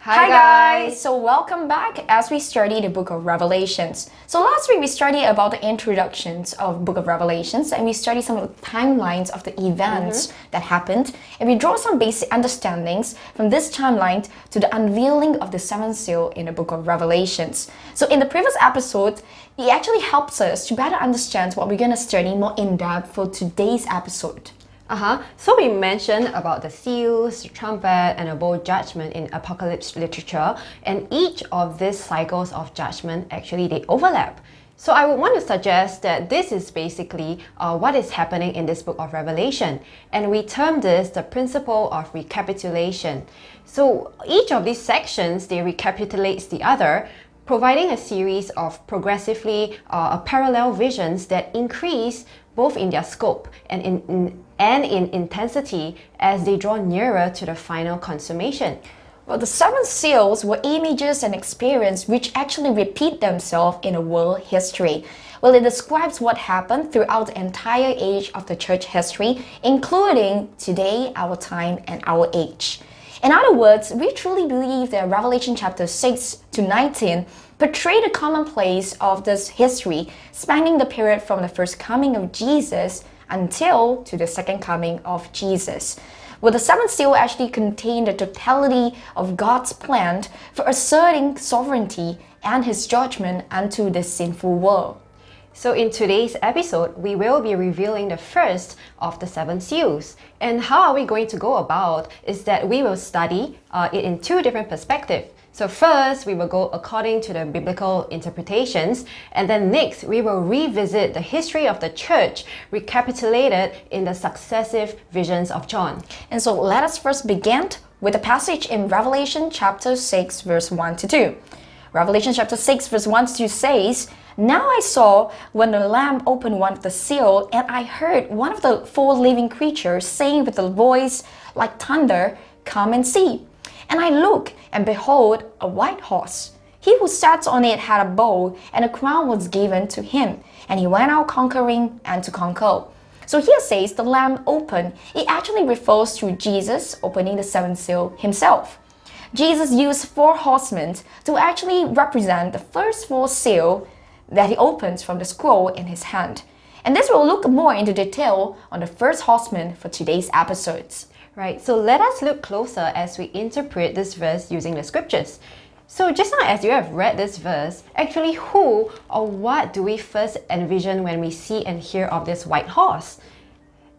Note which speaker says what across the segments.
Speaker 1: Hi guys! So welcome back as we study the book of Revelations. So last week we studied about the introductions of book of Revelations and we studied some of the timelines of the events that happened, and we draw some basic understandings from this timeline to the unveiling of the seventh seal in the book of Revelations. So in the previous episode, it actually helps us to better understand what we're going to study more in depth for today's episode.
Speaker 2: So we mentioned about the seals, the trumpet, and a bowl judgment in apocalypse literature, and each of these cycles of judgment actually they overlap. So I would want to suggest that this is basically what is happening in this book of Revelation, and we term this the principle of recapitulation. So each of these sections they recapitulates the other, providing a series of progressively parallel visions that increase both in their scope and in intensity as they draw nearer to the final consummation.
Speaker 1: Well, the seven seals were images and experiences which actually repeat themselves in a world history. Well, it describes what happened throughout the entire age of the church history, including today, our time, and our age. In other words, we truly believe that Revelation chapter 6 to 19 portray the commonplace of this history, spanning the period from the first coming of Jesus until to the second coming of Jesus. Well, the seventh seal actually contained the totality of God's plan for asserting sovereignty and his judgment unto this sinful world.
Speaker 2: So in today's episode, we will be revealing the first of the seven seals. And how are we going to go about is that we will study it in two different perspectives. So first, we will go according to the biblical interpretations, and then next, we will revisit the history of the church recapitulated in the successive visions of John.
Speaker 1: And so let us first begin with a passage in Revelation chapter 6 verse 1 to 2. Revelation chapter 6 verse 1 to 2 says, "Now I saw when the Lamb opened one of the seal, and I heard one of the four living creatures saying with a voice like thunder, 'Come and see.' And I looked, and behold, a white horse. He who sat on it had a bow, and a crown was given to him. And he went out conquering and to conquer." So here says the Lamb opened. It actually refers to Jesus opening the seventh seal himself. Jesus used four horsemen to actually represent the first four seals that he opens from the scroll in his hand. And this will look more into detail on the first horseman for today's episodes.
Speaker 2: Right, so let us look closer as we interpret this verse using the scriptures. So just now as you have read this verse, actually who or what do we first envision when we see and hear of this white horse?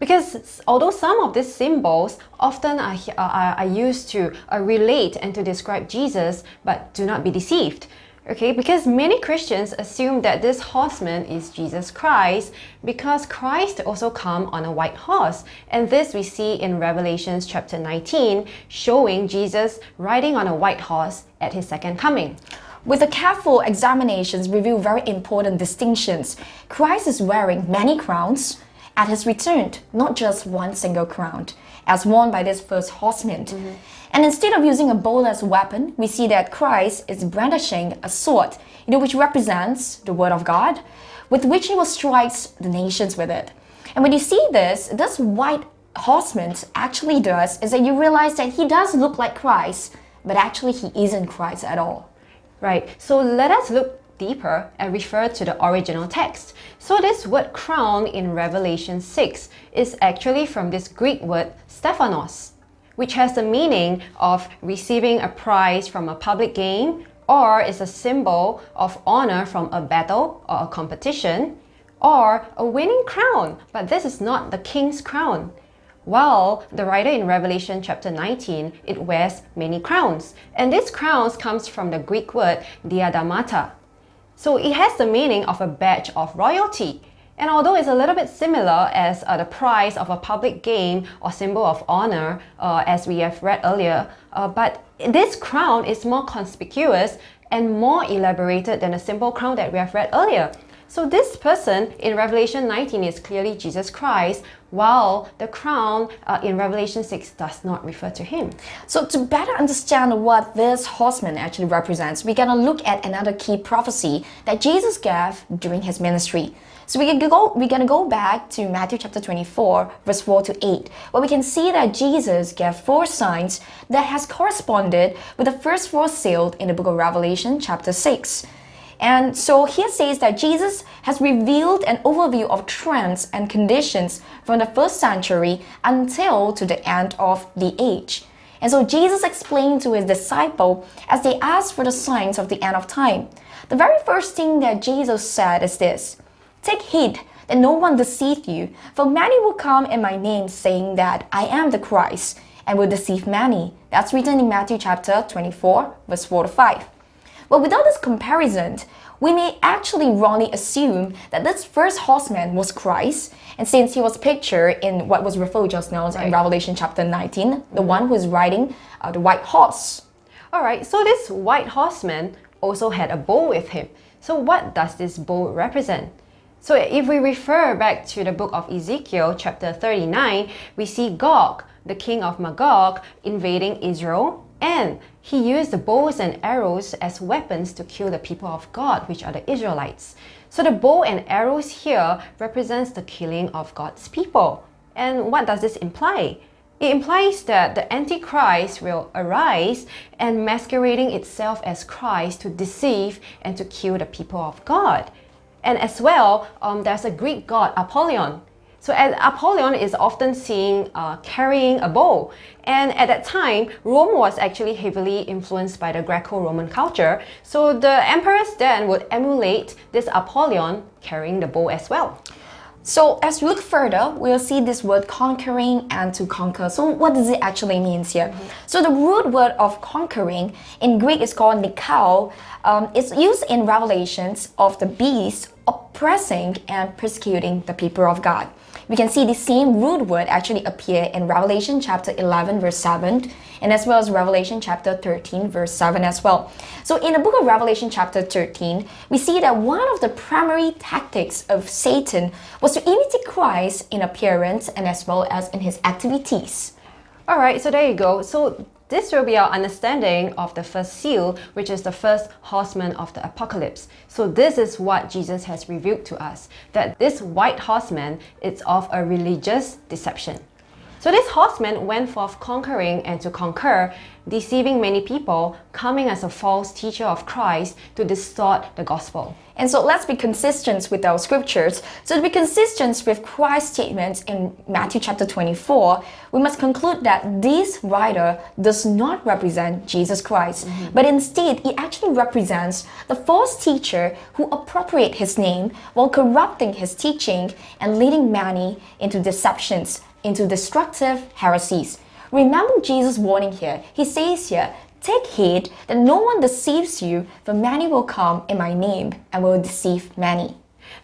Speaker 2: Because although some of these symbols often are used to relate and to describe Jesus, but do not be deceived. Okay, because many Christians assume that this horseman is Jesus Christ because Christ also come on a white horse. And this we see in Revelation chapter 19, showing Jesus riding on a white horse at his second coming.
Speaker 1: With the careful examinations reveal very important distinctions. Christ is wearing many crowns at his return, not just one single crown, as worn by this first horseman. And instead of using a bow as a weapon, we see that Christ is brandishing a sword, which represents the word of God, with which he will strike the nations with it. And when you see this white horseman actually does is that you realize that he does look like Christ, but actually he isn't Christ at all.
Speaker 2: Right, so let us look deeper and refer to the original text. So this word crown in Revelation 6 is actually from this Greek word Stephanos, which has the meaning of receiving a prize from a public game, or is a symbol of honor from a battle or a competition, or a winning crown, but this is not the king's crown. While the writer in Revelation chapter 19, it wears many crowns, and these crowns comes from the Greek word diadamata. So it has the meaning of a badge of royalty. And although it's a little bit similar as the prize of a public game or symbol of honor, as we have read earlier, but this crown is more conspicuous and more elaborated than a simple crown that we have read earlier. So this person in Revelation 19 is clearly Jesus Christ, while the crown in Revelation 6 does not refer to him.
Speaker 1: So to better understand what this horseman actually represents, we're going to look at another key prophecy that Jesus gave during his ministry. So we're going to go back to Matthew chapter 24, verse 4 to 8, where we can see that Jesus gave 4 signs that has corresponded with the first 4 sealed in the book of Revelation chapter 6. And so here says that Jesus has revealed an overview of trends and conditions from the first century until to the end of the age. And so Jesus explained to his disciple as they asked for the signs of the end of time. The very first thing that Jesus said is this: "Take heed that no one deceive you, for many will come in my name saying that I am the Christ, and will deceive many." That's written in Matthew chapter 24, verse 4 to 5. But without this comparison, we may actually wrongly assume that this first horseman was Christ, and since he was pictured in what was referred just now in Revelation chapter 19, the one who is riding the white horse.
Speaker 2: Alright, so this white horseman also had a bow with him. So what does this bow represent? So if we refer back to the book of Ezekiel chapter 39, we see Gog, the king of Magog, invading Israel, and he used the bows and arrows as weapons to kill the people of God, which are the Israelites. So the bow and arrows here represents the killing of God's people. And what does this imply? It implies that the Antichrist will arise and masquerading itself as Christ to deceive and to kill the people of God. And as well, there's a Greek god, Apollyon. So Apollyon is often seen carrying a bow. And at that time, Rome was actually heavily influenced by the Greco-Roman culture. So the emperors then would emulate this Apollyon carrying the bow as well.
Speaker 1: So as we look further, we'll see this word conquering and to conquer. So what does it actually mean here? So the root word of conquering in Greek is called Decode. It's used in Revelations of the beast oppressing and persecuting the people of God. We can see the same root word actually appear in Revelation chapter 11 verse 7 and as well as Revelation chapter 13 verse 7 as well. So in the book of Revelation chapter 13, we see that one of the primary tactics of Satan was to imitate Christ in appearance and as well as in his activities.
Speaker 2: Alright, so there you go. So this will be our understanding of the first seal, which is the first horseman of the apocalypse. So this is what Jesus has revealed to us, that this white horseman is of a religious deception. So this horseman went forth conquering and to conquer, deceiving many people, coming as a false teacher of Christ to distort the gospel.
Speaker 1: And so let's be consistent with our scriptures. So to be consistent with Christ's statements in Matthew chapter 24, we must conclude that this writer does not represent Jesus Christ, but instead it actually represents the false teacher who appropriate his name while corrupting his teaching and leading many into deceptions, into destructive heresies. Remember Jesus' warning here. He says here, "Take heed that no one deceives you, for many will come in my name and will deceive many."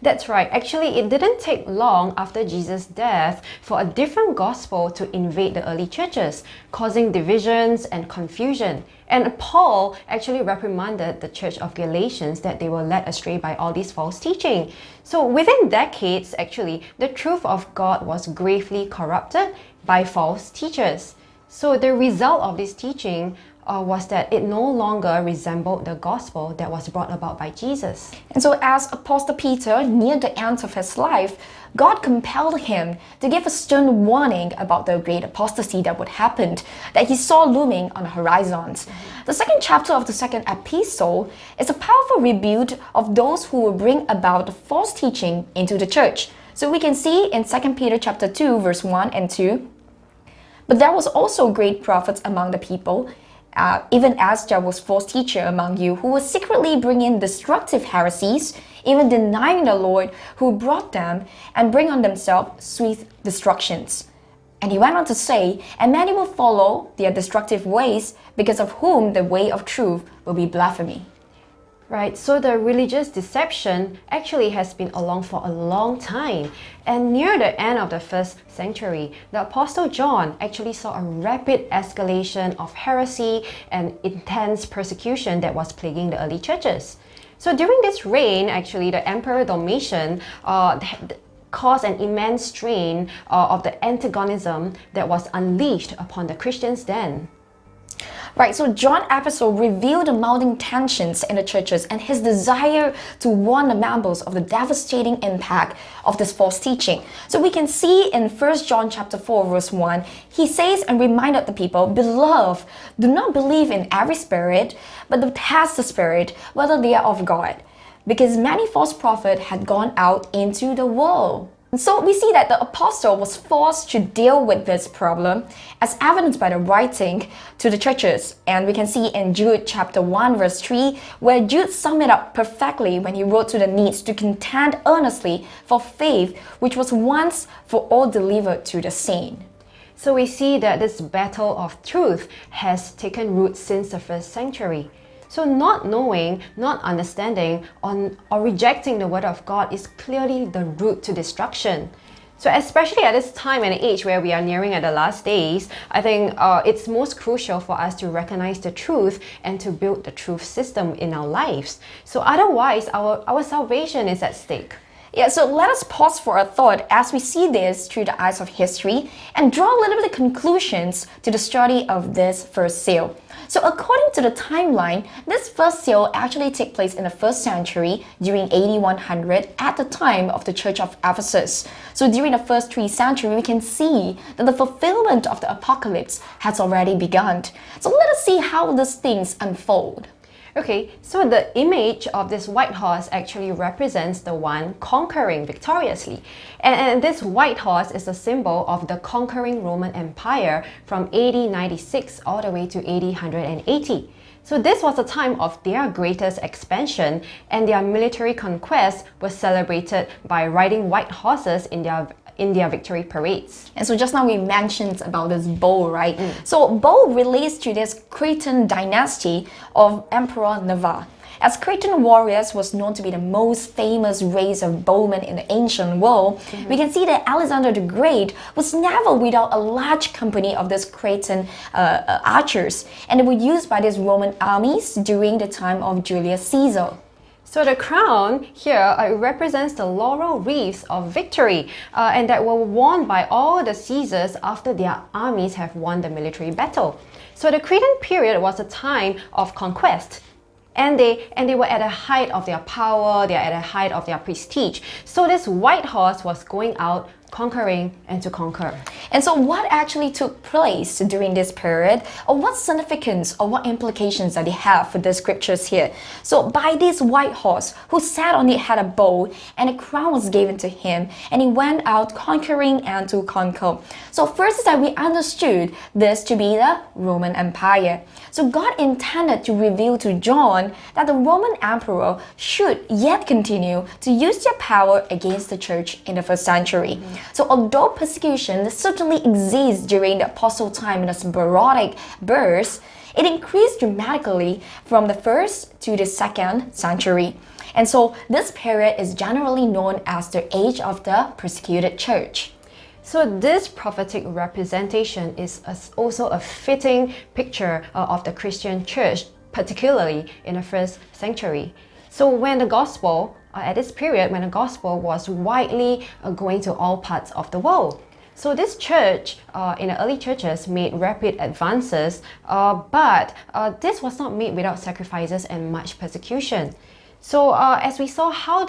Speaker 2: That's right. Actually, it didn't take long after Jesus' death for a different gospel to invade the early churches, causing divisions and confusion. And Paul actually reprimanded the church of Galatians that they were led astray by all these false teaching. So within decades, actually, the truth of God was gravely corrupted by false teachers. So the result of this teaching was that it no longer resembled the gospel that was brought about by Jesus.
Speaker 1: And so as Apostle Peter neared the end of his life, God compelled him to give a stern warning about the great apostasy that would happen, that he saw looming on the horizons. The second chapter of the second epistle is a powerful rebuke of those who will bring about the false teaching into the church. So we can see in 2 Peter chapter 2 verse 1 and 2, "But there was also great prophets among the people, even as there was false teacher among you who was secretly bringing destructive heresies, even denying the Lord who brought them, and bring on themselves swift destructions." And he went on to say, "And many will follow their destructive ways, because of whom the way of truth will be blasphemy."
Speaker 2: Right, so the religious deception actually has been along for a long time. And near the end of the first century, the Apostle John actually saw a rapid escalation of heresy and intense persecution that was plaguing the early churches. So during this reign, actually, the Emperor Domitian caused an immense strain of the antagonism that was unleashed upon the Christians then.
Speaker 1: Right, so John's episode revealed the mounting tensions in the churches and his desire to warn the members of the devastating impact of this false teaching. So we can see in 1 John chapter 4 verse 1, he says and reminded the people, "Beloved, do not believe in every spirit, but test the spirit, whether they are of God, because many false prophets had gone out into the world." So we see that the apostle was forced to deal with this problem as evidenced by the writing to the churches. And we can see in Jude chapter 1 verse 3 where Jude summed it up perfectly when he wrote to the needs to contend earnestly for faith which was once for all delivered to the saint.
Speaker 2: So we see that this battle of truth has taken root since the first century. So not knowing, not understanding, or rejecting the word of God is clearly the root to destruction. So especially at this time and age where we are nearing at the last days, I think it's most crucial for us to recognize the truth and to build the truth system in our lives. So otherwise, our salvation is at stake.
Speaker 1: Yeah, so let us pause for a thought as we see this through the eyes of history and draw a little bit of conclusions to the study of this first seal. So according to the timeline, this first seal actually took place in the 1st century during AD 100 at the time of the Church of Ephesus. So during the first 3 centuries, we can see that the fulfillment of the apocalypse has already begun. So let us see how these things unfold.
Speaker 2: Okay, so the image of this white horse actually represents the one conquering victoriously. And this white horse is a symbol of the conquering Roman Empire from AD 96 all the way to AD 180. So this was a time of their greatest expansion, and their military conquest was celebrated by riding white horses in their victory parades.
Speaker 1: And so just now we mentioned about this bow, right? So bow relates to this Cretan dynasty of Emperor Nerva. As Cretan warriors was known to be the most famous race of bowmen in the ancient world, we can see that Alexander the Great was never without a large company of these Cretan archers, and they were used by these Roman armies during the time of Julius Caesar.
Speaker 2: So the crown here represents the laurel wreaths of victory and that were worn by all the Caesars after their armies have won the military battle. So the Cretan period was a time of conquest. And they were at the height of their power, they are at the height of their prestige. So this white horse was going out conquering and to conquer.
Speaker 1: And so what actually took place during this period, or what significance or what implications that they have for the scriptures here? So by this white horse who sat on it had a bow, and a crown was given to him, and he went out conquering and to conquer. So first is that we understood this to be the Roman Empire. So God intended to reveal to John that the Roman emperor should yet continue to use their power against the church in the 1st century. So although persecution certainly exists during the apostle time in a sporadic burst, it increased dramatically from the 1st to the 2nd century. And so this period is generally known as the age of the persecuted church.
Speaker 2: So this prophetic representation is also a fitting picture of the Christian church, particularly in the 1st century. So when the gospel, at this period, when the gospel was widely going to all parts of the world. So this church, in the early churches, made rapid advances, but this was not made without sacrifices and much persecution. So as we saw how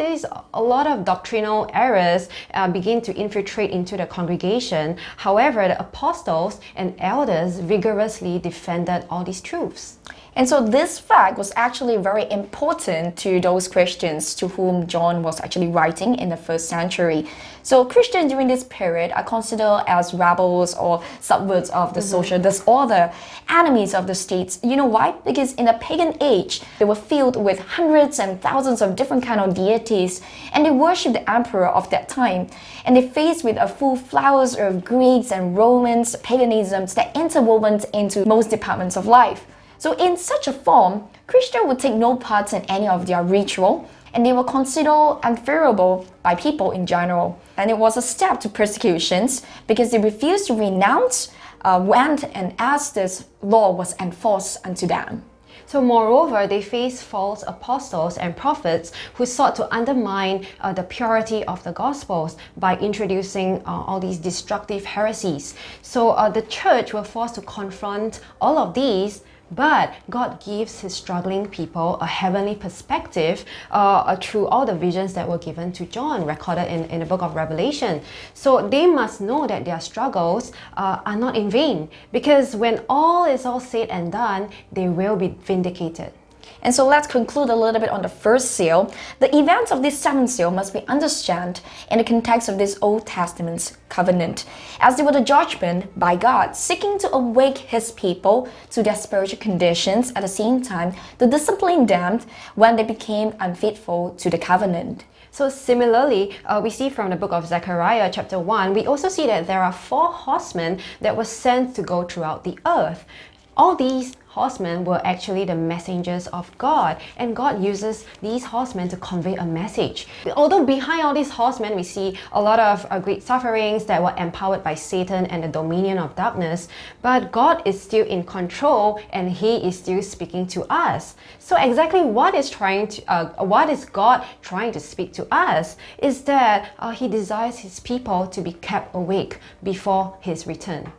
Speaker 2: a lot of doctrinal errors begin to infiltrate into the congregation, however, the apostles and elders vigorously defended all these truths.
Speaker 1: And so this fact was actually very important to those Christians to whom John was actually writing in the 1st century. So Christians during this period are considered as rebels or subverts of the social disorder, enemies of the state. You know why? Because in the pagan age, they were filled with hundreds and thousands of different kind of deities, and they worshipped the emperor of that time. And they faced with a full flowers of Greeks and Romans, paganisms that interwoven into most departments of life. So in such a form, Christians would take no part in any of their ritual, and they were considered unfavorable by people in general. And it was a step to persecutions because they refused to renounce when and as this law was enforced unto them.
Speaker 2: So moreover, they faced false apostles and prophets who sought to undermine the purity of the Gospels by introducing all these destructive heresies. So the church were forced to confront all of these, but God gives his struggling people a heavenly perspective through all the visions that were given to John, recorded in the book of Revelation. So they must know that their struggles are not in vain, because when all is all said and done, they will be vindicated.
Speaker 1: And so let's conclude a little bit on the first seal. The events of this seventh seal must be understood in the context of this Old Testament's covenant, as they were the judgment by God, seeking to awake his people to their spiritual conditions, at the same time to discipline them when they became unfaithful to the covenant.
Speaker 2: So similarly, we see from the book of Zechariah chapter 1, we also see that there are 4 horsemen that were sent to go throughout the earth. All these horsemen were actually the messengers of God, and God uses these horsemen to convey a message. Although behind all these horsemen we see a lot of great sufferings that were empowered by Satan and the dominion of darkness, but God is still in control and he is still speaking to us. So exactly what is God trying to speak to us is that he desires his people to be kept awake before his return.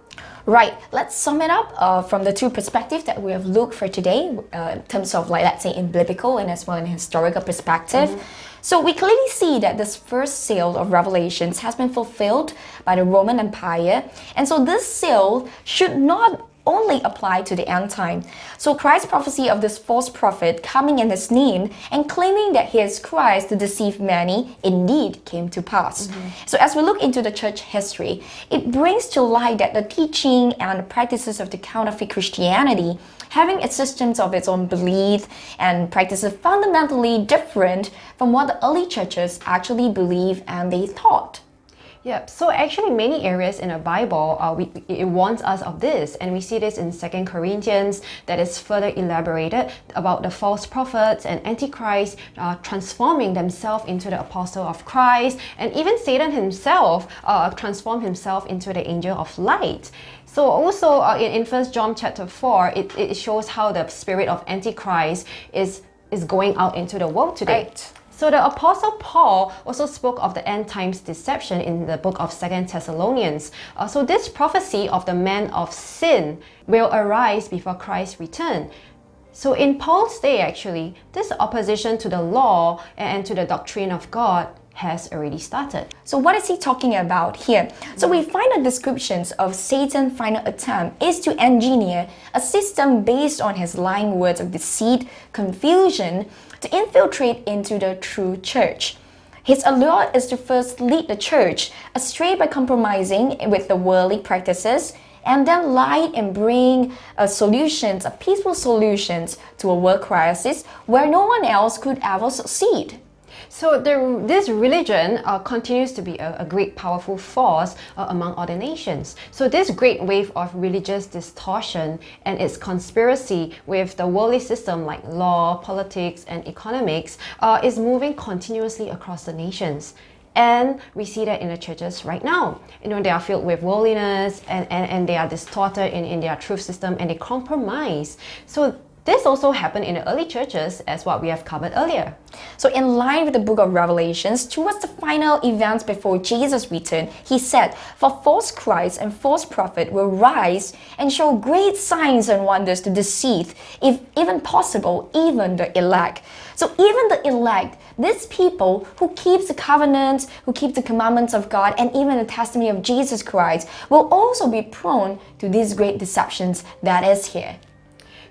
Speaker 1: Right, let's sum it up from the 2 perspectives that we have looked for today, in terms of, like, let's say, in biblical and as well in historical perspective. So we clearly see that this first seal of Revelations has been fulfilled by the Roman Empire, and so this seal should not only apply to the end time. So Christ's prophecy of this false prophet coming in his name and claiming that he is Christ to deceive many indeed came to pass. So as we look into the church history, it brings to light that the teaching and the practices of the counterfeit Christianity, having its systems of its own belief and practices fundamentally different from what the early churches actually believed and they taught.
Speaker 2: Yep. So actually many areas in the Bible, it warns us of this, and we see this in 2 Corinthians that is further elaborated about the false prophets and antichrist transforming themselves into the apostle of Christ, and even Satan himself transformed himself into the angel of light. So also in 1 John chapter 4, it shows how the spirit of antichrist is going out into the world today.
Speaker 1: Right.
Speaker 2: So the Apostle Paul also spoke of the end times deception in the book of 2 Thessalonians. So this prophecy of the man of sin will arise before Christ's return. So in Paul's day, actually, this opposition to the law and to the doctrine of God has already started.
Speaker 1: So what is he talking about here? So we find the descriptions of Satan's final attempt is to engineer a system based on his lying words of deceit, confusion, to infiltrate into the true church. His allure is to first lead the church astray by compromising with the worldly practices, and then lie and bring solutions, peaceful solutions to a world crisis where no one else could ever succeed.
Speaker 2: So this religion continues to be a great powerful force among other nations. So this great wave of religious distortion and its conspiracy with the worldly system like law, politics, and economics is moving continuously across the nations. And we see that in the churches right now. You know, they are filled with worldliness and they are distorted in their truth system, and they compromise. So this also happened in the early churches, as what we have covered earlier.
Speaker 1: So in line with the book of Revelations, towards the final events before Jesus' return, he said, "For false Christ and false prophet will rise and show great signs and wonders to deceive, if even possible, even the elect." So even the elect, these people who keep the covenants, who keep the commandments of God, and even the testimony of Jesus Christ, will also be prone to these great deceptions that is here.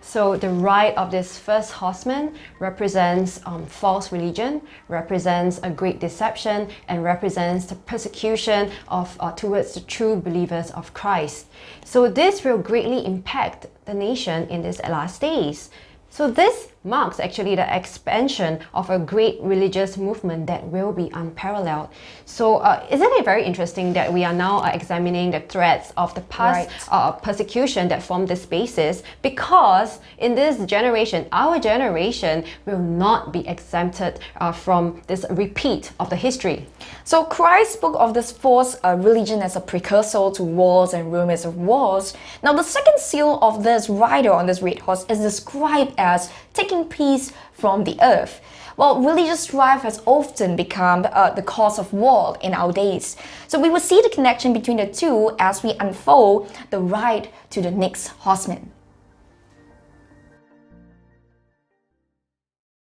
Speaker 2: So the ride of this first horseman represents false religion, represents a great deception, and represents the persecution of towards the true believers of Christ. So this will greatly impact the nation in these last days. So this marks actually the expansion of a great religious movement that will be unparalleled. So isn't it very interesting that we are now examining the threats of the past persecution that formed this basis, because in this generation, our generation will not be exempted from this repeat of the history.
Speaker 1: So Christ spoke of this false religion as a precursor to wars and rumors of wars. Now the second seal of this rider on this red horse is described as taking peace from the earth. Well, religious strife has often become the cause of war in our days. So we will see the connection between the two as we unfold the ride to the next horseman.